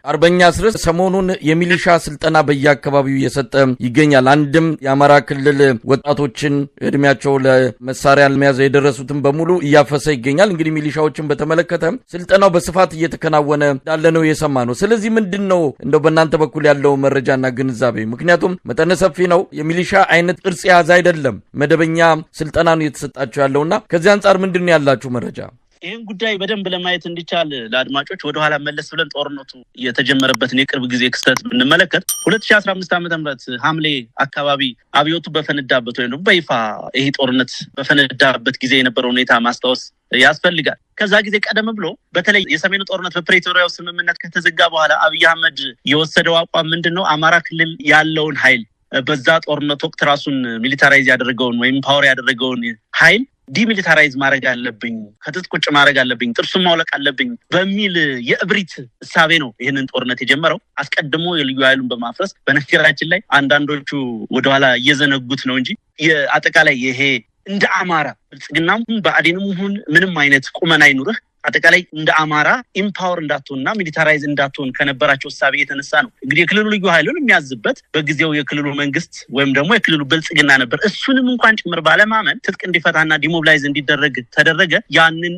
አርበኛ አስረስ ሰሞኑን የሚሊሻ ስልጠና በየአካባቢው እየሰጠ ይገኛል። አንድም የአማራ ክልል ወጣቶችን እድሜያቸው ለመሳሪያ ለመያዝ የደረሱትን በሙሉ እያፈሰ ይገኛል። እንግዲህ ሚሊሻዎችን በተመለከተ ስልጠናው በስፋት እየተከናወነ እንዳለ ነው የሰማነው። ስለዚህ ምንድነው እንደው በእናንተ በኩል ያለው መረጃና ግንዛቤ? ምክንያቱም መጠነ ሰፊ ነው፣ የሚሊሻ አይነት ቅርጽ የያዘ አይደለም፣ መደበኛ ስልጠና ነው የተሰጣቸው ያለውና ከዚህ አንጻር ምንድነው ያላችሁ መረጃ? ይህን ጉዳይ በደንብ ለማየት እንዲቻል ለአድማጮች ወደ ኋላ መለስ ብለን ጦርነቱ የተጀመረበትን የቅርብ ጊዜ ክስተት ብንመለከት 2015 ዓ.ም ሐምሌ አካባቢ አብዮቱ በፈነዳበት ወይም ደግሞ በይፋ ይሄ ጦርነት በፈነዳበት ጊዜ የነበረው ሁኔታ ማስታወስ ያስፈልጋል። ከዛ ጊዜ ቀደም ብሎ በተለይ የሰሜኑ ጦርነት በፕሪቶሪያው ስምምነት ከተዘጋ በኋላ አብይ አህመድ የወሰደው አቋም ምንድነው? አማራ ክልል ያለውን ኃይል በዛ ጦርነት ወቅት ራሱን ሚሊታራይዝ ያደረገውን ወይም ፓወር ያደረገውን ኃይል ዲሚሊታራይዝ ማድረግ አለብኝ፣ ከትጥቅ ቁጭ ማድረግ አለብኝ፣ ጥርሱን ማውለቅ አለብኝ በሚል የእብሪት እሳቤ ነው ይህንን ጦርነት የጀመረው። አስቀድሞ የልዩ ኃይሉን በማፍረስ በነገራችን ላይ አንዳንዶቹ ወደኋላ እየዘነጉት ነው እንጂ አጠቃላይ ይሄ እንደ አማራ ብልጽግናም በአዴንም ሁን ምንም አይነት ቁመና አይኑርህ አጠቃላይ እንደ አማራ ኢምፓወር እንዳትሆንና ሚሊታራይዝ እንዳትሆን ከነበራቸው እሳቤ የተነሳ ነው እንግዲህ የክልሉ ልዩ ኃይሉን የሚያዝበት በጊዜው የክልሉ መንግስት ወይም ደግሞ የክልሉ ብልጽግና ነበር። እሱንም እንኳን ጭምር ባለማመን ትጥቅ እንዲፈታና ዲሞቢላይዝ እንዲደረግ ተደረገ። ያንን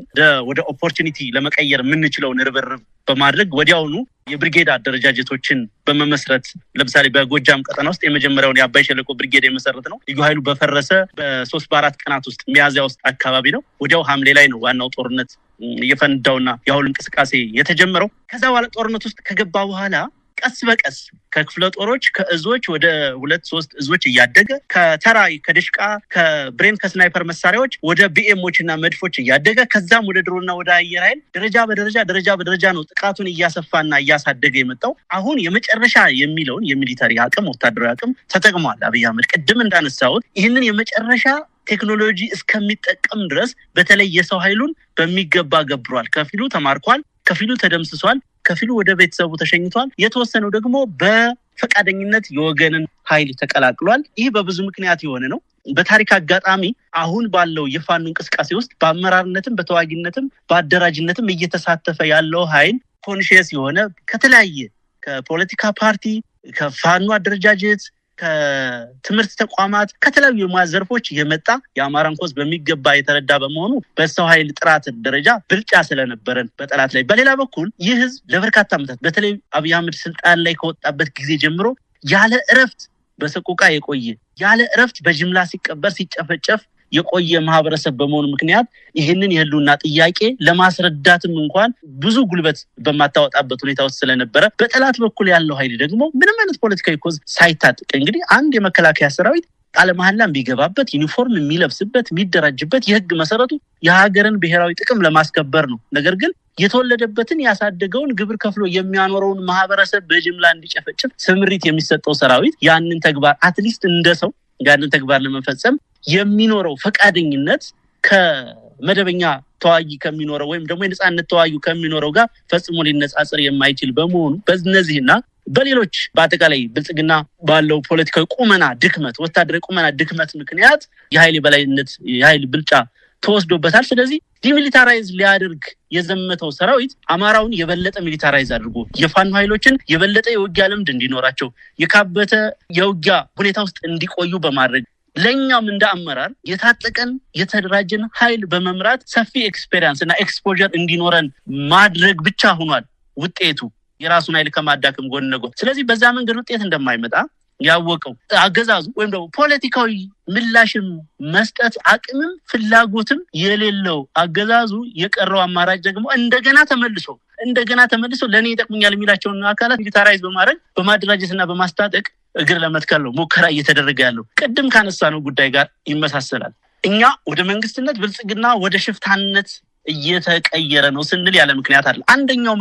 ወደ ኦፖርቹኒቲ ለመቀየር የምንችለውን ርብርብ በማድረግ ወዲያውኑ የብሪጌድ አደረጃጀቶችን በመመስረት ለምሳሌ በጎጃም ቀጠና ውስጥ የመጀመሪያውን የአባይ ሸለቆ ብሪጌድ የመሰረት ነው። ልዩ ኃይሉ በፈረሰ በ3-4 ቀናት ውስጥ ሚያዝያ ውስጥ አካባቢ ነው። ወዲያው ሐምሌ ላይ ነው ዋናው ጦርነት የፈነዳውና የአሁን እንቅስቃሴ የተጀመረው። ከዛ በኋላ ጦርነት ውስጥ ከገባ በኋላ ቀስ በቀስ ከክፍለ ጦሮች ከእዞች ወደ 2-3 እዞች እያደገ ከተራ ከድሽቃ ከብሬን ከስናይፐር መሳሪያዎች ወደ ቢኤሞችና መድፎች እያደገ ከዛም ወደ ድሮና ወደ አየር ኃይል ደረጃ በደረጃ ነው ጥቃቱን እያሰፋና እያሳደገ የመጣው። አሁን የመጨረሻ የሚለውን የሚሊታሪ አቅም ወታደራዊ አቅም ተጠቅሟል አብይ አህመድ። ቅድም እንዳነሳሁት ይህንን የመጨረሻ ቴክኖሎጂ እስከሚጠቀም ድረስ በተለይ የሰው ኃይሉን በሚገባ ገብሯል። ከፊሉ ተማርኳል፣ ከፊሉ ተደምስሷል፣ ከፊሉ ወደ ቤተሰቡ ተሸኝቷል። የተወሰነው ደግሞ በፈቃደኝነት የወገንን ኃይል ተቀላቅሏል። ይህ በብዙ ምክንያት የሆነ ነው። በታሪክ አጋጣሚ አሁን ባለው የፋኖ እንቅስቃሴ ውስጥ በአመራርነትም በተዋጊነትም በአደራጅነትም እየተሳተፈ ያለው ኃይል ኮንሺየስ የሆነ ከተለያየ ከፖለቲካ ፓርቲ ከፋኖ አደረጃጀት ከትምህርት ተቋማት ከተለያዩ የሙያ ዘርፎች የመጣ የአማራን ኮዝ በሚገባ የተረዳ በመሆኑ በሰው ኃይል ጥራት ደረጃ ብልጫ ስለነበረን በጠላት ላይ። በሌላ በኩል ይህ ህዝብ ለበርካታ ዓመታት በተለይ አብይ አህመድ ስልጣን ላይ ከወጣበት ጊዜ ጀምሮ ያለ እረፍት በሰቆቃ የቆየ ያለ እረፍት በጅምላ ሲቀበር ሲጨፈጨፍ የቆየ ማህበረሰብ በመሆኑ ምክንያት ይህንን የህልውና ጥያቄ ለማስረዳትም እንኳን ብዙ ጉልበት በማታወጣበት ሁኔታ ውስጥ ስለነበረ በጠላት በኩል ያለው ኃይል ደግሞ ምንም አይነት ፖለቲካዊ ኮዝ ሳይታጠቅ እንግዲህ አንድ የመከላከያ ሰራዊት ቃለ መሐላም ቢገባበት ዩኒፎርም የሚለብስበት የሚደራጅበት የህግ መሰረቱ የሀገርን ብሔራዊ ጥቅም ለማስከበር ነው። ነገር ግን የተወለደበትን ያሳደገውን ግብር ከፍሎ የሚያኖረውን ማህበረሰብ በጅምላ እንዲጨፈጭፍ ስምሪት የሚሰጠው ሰራዊት ያንን ተግባር አትሊስት እንደሰው ያንን ተግባር ለመፈጸም የሚኖረው ፈቃደኝነት ከመደበኛ ተዋጊ ከሚኖረው ወይም ደግሞ የነጻነት ተዋጊው ከሚኖረው ጋር ፈጽሞ ሊነጻጸር የማይችል በመሆኑ በእነዚህና በሌሎች በአጠቃላይ ብልጽግና ባለው ፖለቲካዊ ቁመና ድክመት ወታደራዊ ቁመና ድክመት ምክንያት የኃይል በላይነት የኃይል ብልጫ ተወስዶበታል። ስለዚህ ዲሚሊታራይዝ ሊያደርግ የዘመተው ሰራዊት አማራውን የበለጠ ሚሊታራይዝ አድርጎ የፋኖ ኃይሎችን የበለጠ የውጊያ ልምድ እንዲኖራቸው የካበተ የውጊያ ሁኔታ ውስጥ እንዲቆዩ በማድረግ ለኛም እንደ አመራር የታጠቀን የተደራጀን ኃይል በመምራት ሰፊ ኤክስፔሪየንስ እና ኤክስፖዠር እንዲኖረን ማድረግ ብቻ ሆኗል ውጤቱ የራሱን ኃይል ከማዳከም ጎን ለጎን። ስለዚህ በዛ መንገድ ውጤት እንደማይመጣ ያወቀው አገዛዙ ወይም ደግሞ ፖለቲካዊ ምላሽም መስጠት አቅምም ፍላጎትም የሌለው አገዛዙ የቀረው አማራጭ ደግሞ እንደገና ተመልሶ ለኔ ይጠቅሙኛል የሚላቸውን አካላት ሚሊታራይዝ በማድረግ በማደራጀትና በማስታጠቅ እግር ለመትከል ነው ሙከራ እየተደረገ ያለው። ቅድም ካነሳነው ጉዳይ ጋር ይመሳሰላል። እኛ ወደ መንግስትነት ብልጽግና ወደ ሽፍታነት እየተቀየረ ነው ስንል ያለ ምክንያት አይደል። አንደኛው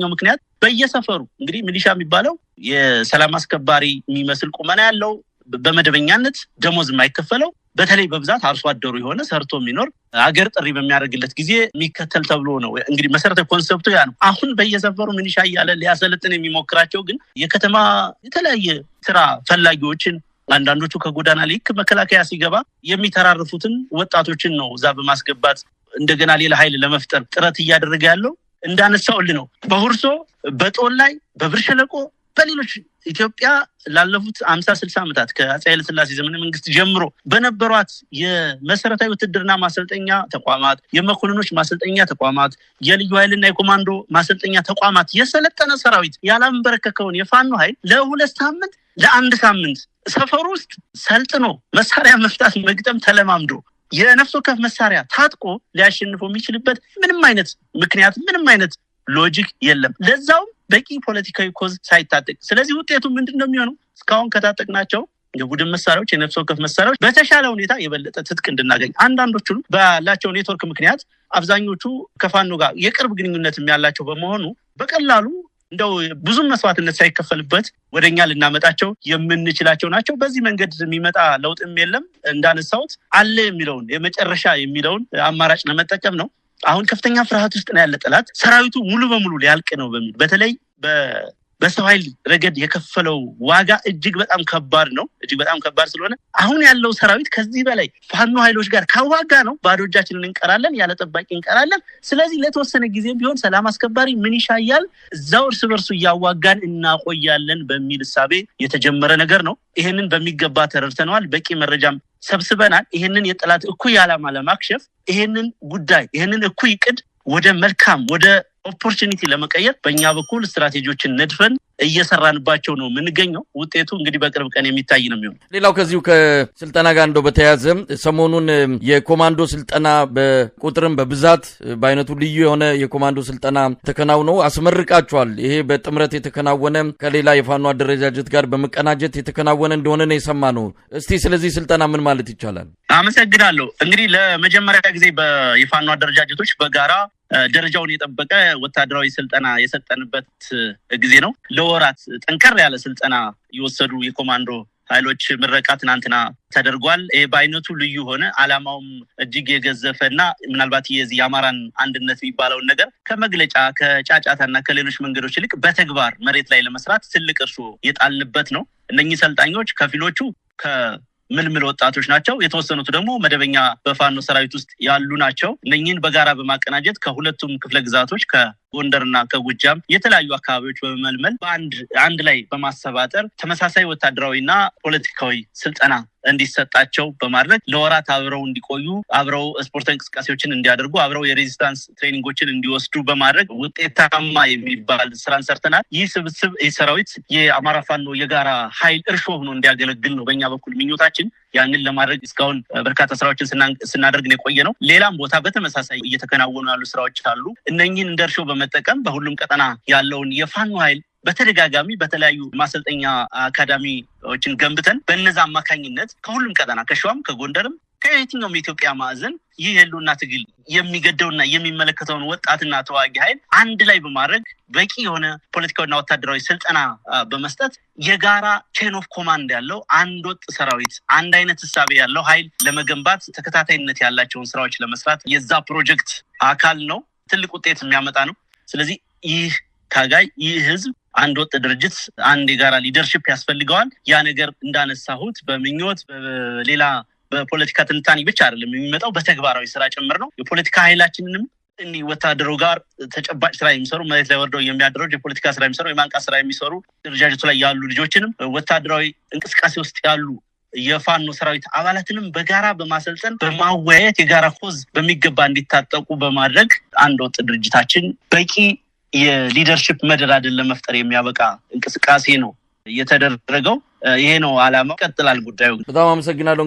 ምክንያት በየሰፈሩ እንግዲህ ሚሊሻ የሚባለው የሰላም አስከባሪ የሚመስል ቁመና ያለው በመደበኛነት ደሞዝ የማይከፈለው በተለይ በብዛት አርሶ አደሩ የሆነ ሰርቶ የሚኖር አገር ጥሪ በሚያደርግለት ጊዜ የሚከተል ተብሎ ነው እንግዲህ መሰረታዊ ኮንሰፕቱ ያ ነው። አሁን በየሰፈሩ ሚሊሻ ያለ ሊያሰለጥን የሚሞክራቸው ግን የከተማ የተለያየ ስራ ፈላጊዎችን አንዳንዶቹ ከጎዳና ላይ መከላከያ ሲገባ የሚተራርፉትን ወጣቶችን ነው እዛ በማስገባት እንደገና ሌላ ኃይል ለመፍጠር ጥረት እያደረገ ያለው። እንዳነሳውልህ ነው። በሁርሶ በጦላይ በብርሸለቆ በሌሎች ኢትዮጵያ ላለፉት 50-60 ዓመታት ከአፄ ኃይለ ሥላሴ ዘመነ መንግስት ጀምሮ በነበሯት የመሰረታዊ ውትድርና ማሰልጠኛ ተቋማት፣ የመኮንኖች ማሰልጠኛ ተቋማት፣ የልዩ ኃይልና የኮማንዶ ማሰልጠኛ ተቋማት የሰለጠነ ሰራዊት ያላንበረከከውን የፋኖ ኃይል ለሁለት ሳምንት ለአንድ ሳምንት ሰፈር ውስጥ ሰልጥኖ መሳሪያ መፍታት መግጠም ተለማምዶ የነፍስ ወከፍ መሳሪያ ታጥቆ ሊያሸንፈው የሚችልበት ምንም አይነት ምክንያት ምንም አይነት ሎጂክ የለም። ለዛው በቂ ፖለቲካዊ ኮዝ ሳይታጠቅ። ስለዚህ ውጤቱ ምንድነው የሚሆነው? እስካሁን ከታጠቅናቸው የቡድን መሳሪያዎች የነፍስ ወከፍ መሳሪያዎች በተሻለ ሁኔታ የበለጠ ትጥቅ እንድናገኝ አንዳንዶቹ ባላቸው ኔትወርክ ምክንያት አብዛኞቹ ከፋኖ ጋር የቅርብ ግንኙነት ያላቸው በመሆኑ በቀላሉ እንደው ብዙ መስዋዕትነት ሳይከፈልበት ወደኛ ልናመጣቸው የምንችላቸው ናቸው። በዚህ መንገድ የሚመጣ ለውጥም የለም። እንዳነሳውት አለ የሚለውን የመጨረሻ የሚለውን አማራጭ ለመጠቀም ነው። አሁን ከፍተኛ ፍርሃት ውስጥ ነው ያለ ጠላት። ሰራዊቱ ሙሉ በሙሉ ሊያልቅ ነው በሚል በተለይ በሰው ኃይል ረገድ የከፈለው ዋጋ እጅግ በጣም ከባድ ነው። እጅግ በጣም ከባድ ስለሆነ አሁን ያለው ሰራዊት ከዚህ በላይ ፋኖ ኃይሎች ጋር ካዋጋ ነው ባዶ እጃችንን እንቀራለን፣ ያለ ጠባቂ እንቀራለን። ስለዚህ ለተወሰነ ጊዜ ቢሆን ሰላም አስከባሪ ምን ይሻያል እዛው እርስ በርሱ እያዋጋን እናቆያለን በሚል እሳቤ የተጀመረ ነገር ነው። ይሄንን በሚገባ ተረድተናል። በቂ መረጃም ሰብስበናል። ይሄንን የጠላት እኩይ ዓላማ ለማክሸፍ ይሄንን ጉዳይ ይሄንን እኩይ ቅድ ወደ መልካም ወደ ኦፖርቹኒቲ ለመቀየር በእኛ በኩል ስትራቴጂዎችን ነድፈን እየሰራንባቸው ነው የምንገኘው። ውጤቱ እንግዲህ በቅርብ ቀን የሚታይ ነው የሚሆነው። ሌላው ከዚሁ ከስልጠና ጋር እንደው በተያያዘ ሰሞኑን የኮማንዶ ስልጠና በቁጥርም በብዛት በአይነቱ ልዩ የሆነ የኮማንዶ ስልጠና ተከናውኖ አስመርቃቸዋል። ይሄ በጥምረት የተከናወነ ከሌላ የፋኖ አደረጃጀት ጋር በመቀናጀት የተከናወነ እንደሆነ ነው የሰማነው። እስቲ ስለዚህ ስልጠና ምን ማለት ይቻላል? አመሰግናለሁ። እንግዲህ ለመጀመሪያ ጊዜ የፋኖ አደረጃጀቶች በጋራ ደረጃውን የጠበቀ ወታደራዊ ስልጠና የሰጠንበት ጊዜ ነው። ለወራት ጠንከር ያለ ስልጠና የወሰዱ የኮማንዶ ኃይሎች ምረቃ ትናንትና ተደርጓል። በአይነቱ ልዩ ሆነ። ዓላማውም እጅግ የገዘፈና ምናልባት የዚህ የአማራን አንድነት የሚባለውን ነገር ከመግለጫ ከጫጫታና ከሌሎች መንገዶች ይልቅ በተግባር መሬት ላይ ለመስራት ትልቅ እርሾ የጣልንበት ነው። እነኚህ ሰልጣኞች ከፊሎቹ ምልምል ወጣቶች ናቸው። የተወሰኑት ደግሞ መደበኛ በፋኖ ሰራዊት ውስጥ ያሉ ናቸው። እነኚህን በጋራ በማቀናጀት ከሁለቱም ክፍለ ግዛቶች ከጎንደርና ከጎጃም የተለያዩ አካባቢዎች በመመልመል በአንድ ላይ በማሰባጠር ተመሳሳይ ወታደራዊና ፖለቲካዊ ስልጠና እንዲሰጣቸው በማድረግ ለወራት አብረው እንዲቆዩ አብረው ስፖርታዊ እንቅስቃሴዎችን እንዲያደርጉ አብረው የሬዚስታንስ ትሬኒንጎችን እንዲወስዱ በማድረግ ውጤታማ የሚባል ስራን ሰርተናል። ይህ ስብስብ ሰራዊት የአማራ ፋኖ የጋራ ኃይል እርሾ ሆኖ እንዲያገለግል ነው በእኛ በኩል ምኞታችን። ያንን ለማድረግ እስካሁን በርካታ ስራዎችን ስናደርግ ነው የቆየ ነው። ሌላም ቦታ በተመሳሳይ እየተከናወኑ ያሉ ስራዎች አሉ። እነኚህን እንደ እርሾ በመጠቀም በሁሉም ቀጠና ያለውን የፋኖ ኃይል በተደጋጋሚ በተለያዩ ማሰልጠኛ አካዳሚዎችን ገንብተን በእነዛ አማካኝነት ከሁሉም ቀጠና ከሸዋም ከጎንደርም ከየትኛውም የኢትዮጵያ ማዕዘን ይህ የህልውና ትግል የሚገደውና የሚመለከተውን ወጣትና ተዋጊ ኃይል አንድ ላይ በማድረግ በቂ የሆነ ፖለቲካዊና ወታደራዊ ስልጠና በመስጠት የጋራ ቼን ኦፍ ኮማንድ ያለው አንድ ወጥ ሰራዊት አንድ አይነት ህሳቤ ያለው ኃይል ለመገንባት ተከታታይነት ያላቸውን ስራዎች ለመስራት የዛ ፕሮጀክት አካል ነው። ትልቅ ውጤት የሚያመጣ ነው። ስለዚህ ይህ ታጋይ ይህ ህዝብ አንድ ወጥ ድርጅት አንድ የጋራ ሊደርሺፕ ያስፈልገዋል። ያ ነገር እንዳነሳሁት በምኞት በሌላ በፖለቲካ ትንታኔ ብቻ አይደለም የሚመጣው በተግባራዊ ስራ ጭምር ነው። የፖለቲካ ኃይላችንንም እኒ ወታደሩ ጋር ተጨባጭ ስራ የሚሰሩ መሬት ላይ ወርደው የሚያደርጉ የፖለቲካ ስራ የሚሰሩ የማንቃት ስራ የሚሰሩ ድርጅቱ ላይ ያሉ ልጆችንም ወታደራዊ እንቅስቃሴ ውስጥ ያሉ የፋኖ ሰራዊት አባላትንም በጋራ በማሰልጠን በማወያየት የጋራ ኮዝ በሚገባ እንዲታጠቁ በማድረግ አንድ ወጥ ድርጅታችን በቂ የሊደርሺፕ መደላድል ለመፍጠር የሚያበቃ እንቅስቃሴ ነው የተደረገው። ይሄ ነው ዓላማው። ቀጥላል ጉዳዩ። በጣም አመሰግናለሁ።